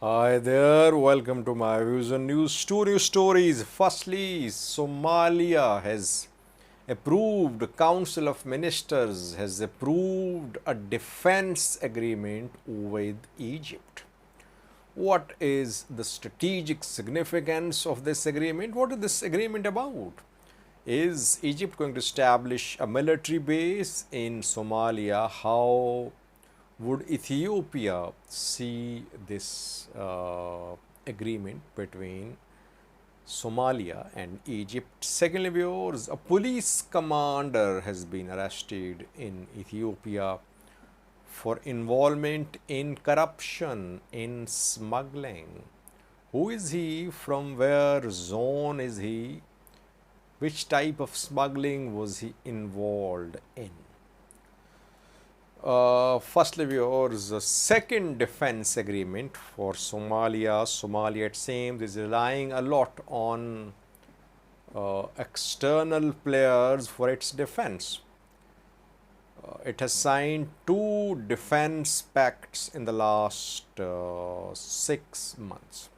Hi there, welcome to my views on news. Two news stories. Firstly, Somalia has approved, Council of Ministers has approved a defense agreement with Egypt. What is the strategic significance of this agreement? What is this agreement about? Is Egypt going to establish a military base in Somalia? How would Ethiopia see this agreement between Somalia and Egypt? Secondly, viewers, a police commander has been arrested in Ethiopia for involvement in corruption, in smuggling. Who is he? From where zone is he? Which type of smuggling was he involved in? Firstly, viewers, the second defense agreement for Somalia. Somalia, it seems, is relying a lot on external players for its defense. It has signed two defense pacts in the last 6 months.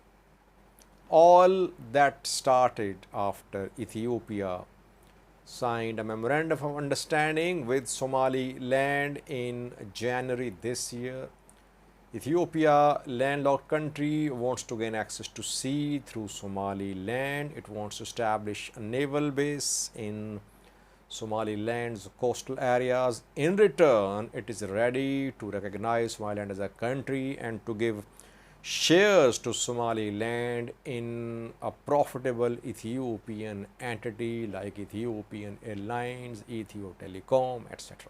All that started after Ethiopia signed a memorandum of understanding with Somaliland in January this year. Ethiopia, landlocked country, wants to gain access to sea through Somaliland. It wants to establish a naval base in Somaliland's coastal areas. In return, it is ready to recognize Somaliland as a country and to give shares to Somaliland in a profitable Ethiopian entity like Ethiopian Airlines, Ethio Telecom, etc.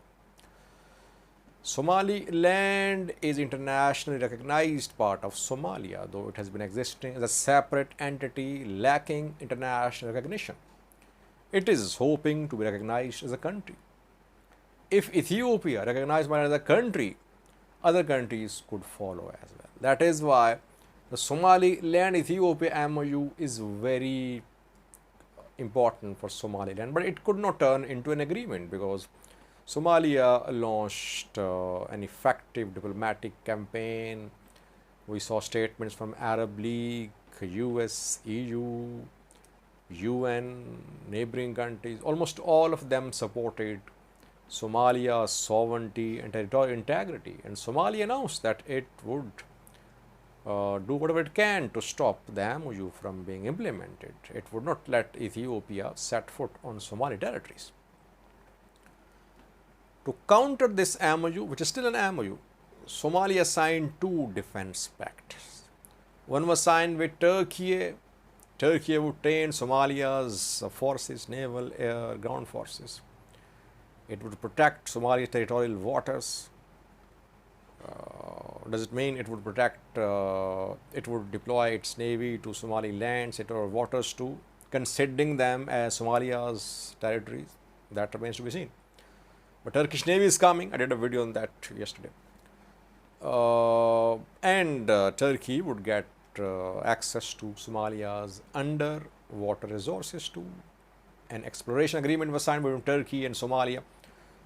Somaliland is internationally recognized part of Somalia, though it has been existing as a separate entity lacking international recognition. It is hoping to be recognized as a country. If Ethiopia recognized Somaliland as a country, other countries could follow as well. That is why the Somaliland Ethiopia MOU is very important for Somaliland, but it could not turn into an agreement because Somalia launched an effective diplomatic campaign. We saw statements from Arab League, US, EU, UN, neighboring countries. Almost all of them supported Somalia's sovereignty and territorial integrity, and Somalia announced that it would do whatever it can to stop the MOU from being implemented. It would not let Ethiopia set foot on Somali territories. To counter this MOU, which is still an MOU, Somalia signed two defense pacts. One was signed with Turkey. Turkey would train Somalia's forces, naval, air, ground forces. It would protect Somalia's territorial waters. Does it mean it would protect, it would deploy its navy to Somaliland's territorial waters too, considering them as Somalia's territories? That remains to be seen. But Turkish navy is coming. I did a video on that yesterday. And Turkey would get access to Somalia's underwater resources too. An exploration agreement was signed between Turkey and Somalia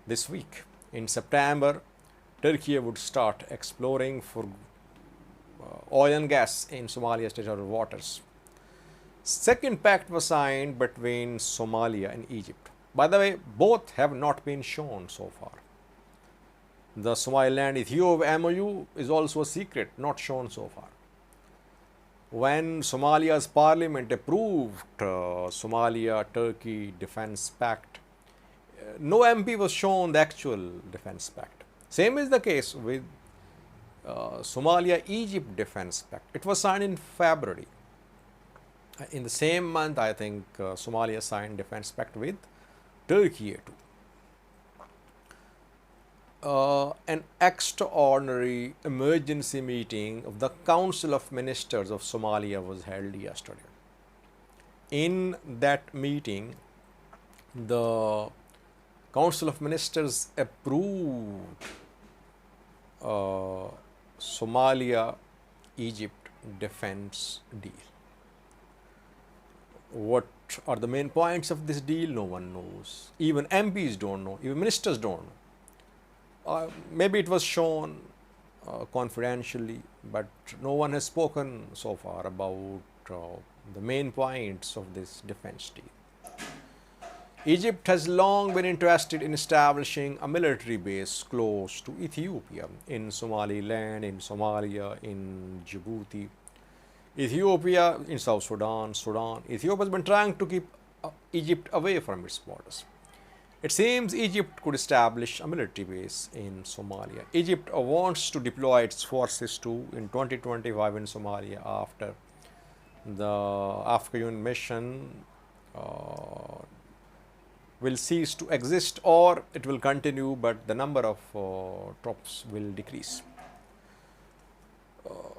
this week. In September, Turkey would start exploring for oil and gas in Somalia's territorial waters. Second pact was signed between Somalia and Egypt. By the way, both have not been shown so far. The Somaliland Ethiopia MOU is also a secret, not shown so far. When Somalia's parliament approved Somalia-Turkey Defense Pact, no MP was shown the actual Defense Pact. Same is the case with Somalia-Egypt Defense Pact. It was signed in February. In the same month, I think Somalia signed Defense Pact with Turkey too. An extraordinary emergency meeting of the Council of Ministers of Somalia was held yesterday. In that meeting, the Council of Ministers approved Somalia-Egypt defense deal. What are the main points of this deal? No one knows. Even MPs don't know. Even ministers don't know. Maybe it was shown confidentially, but no one has spoken so far about the main points of this defense deal. Egypt has long been interested in establishing a military base close to Ethiopia, in Somaliland, in Somalia, in Djibouti, Ethiopia, in South Sudan, Sudan. Ethiopia has been trying to keep Egypt away from its borders. It seems Egypt could establish a military base in Somalia. Egypt wants to deploy its forces too in 2025 in Somalia after the African mission will cease to exist, or it will continue, but the number of troops will decrease.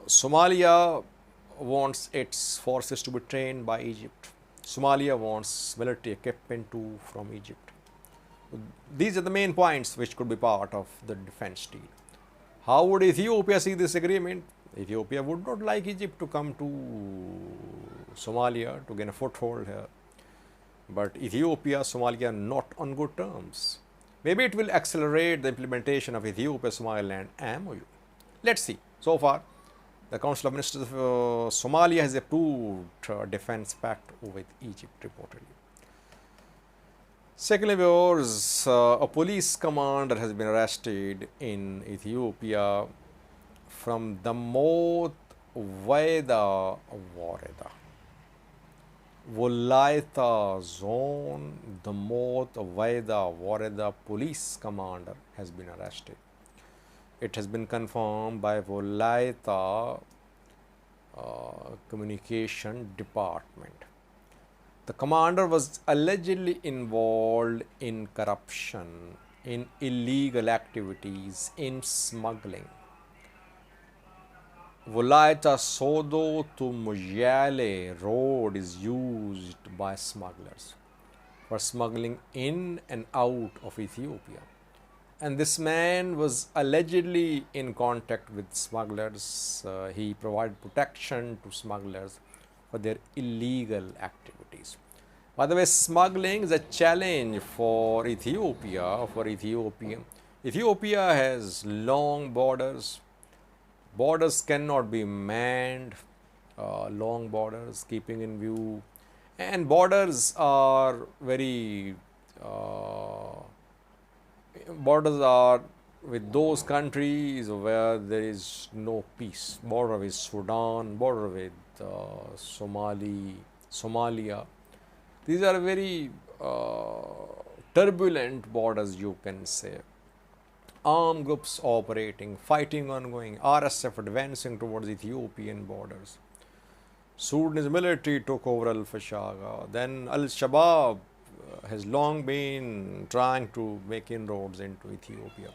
Somalia wants its forces to be trained by Egypt. Somalia wants military equipment too from Egypt. These are the main points which could be part of the defense deal. How would Ethiopia see this agreement? Ethiopia would not like Egypt to come to Somalia to gain a foothold here. But Ethiopia, Somalia are not on good terms. Maybe it will accelerate the implementation of Ethiopia-Somaliland MOU. Let's see. So far, the Council of Ministers of Somalia has approved a defense pact with Egypt reportedly. Secondly, viewers, a police commander has been arrested in Ethiopia from the Veda Wareda. Wolaita zone, the Veda Wareda police commander has been arrested. It has been confirmed by Wolaita Communication Department. The commander was allegedly involved in corruption, in illegal activities, in smuggling. Wolaita Sodo to Mujale road is used by smugglers for smuggling in and out of Ethiopia. And this man was allegedly in contact with smugglers. He provided protection to smugglers for their illegal activities. By the way, smuggling is a challenge for Ethiopia. Ethiopia has long borders. Borders cannot be manned, long borders, keeping in view. And borders are with those countries where there is no peace. Border with Sudan, border with Somalia. These are very turbulent borders, you can say. Armed groups operating, fighting ongoing, RSF advancing towards Ethiopian borders. Sudanese military took over Al-Fashaga. Then Al-Shabaab has long been trying to make inroads into Ethiopia.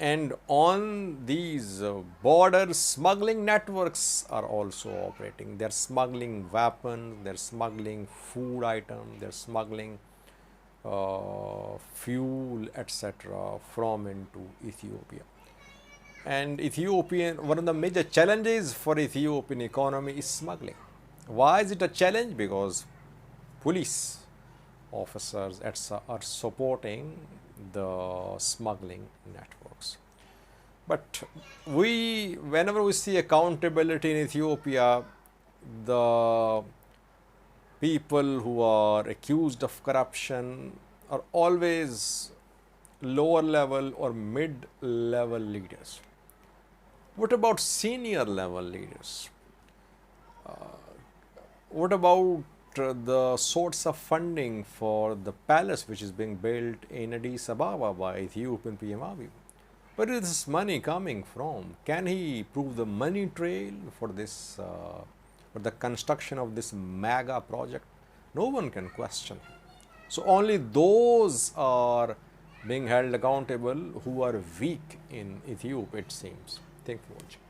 And on these borders, smuggling networks are also operating. They're smuggling weapons, they're smuggling food items, they're smuggling fuel, etc. from into Ethiopia. And one of the major challenges for Ethiopian economy is smuggling. Why is it a challenge? Because police officers etc. are supporting the smuggling networks. But whenever we see accountability in Ethiopia, the people who are accused of corruption are always lower level or mid level leaders. What about senior level leaders? What about the source of funding for the palace which is being built in Addis Ababa by Ethiopian PM Abiy? Where is this money coming from? Can he prove the money trail for this, for the construction of this mega project? No one can question. So only those are being held accountable who are weak in Ethiopia, it seems. Thank you for watching.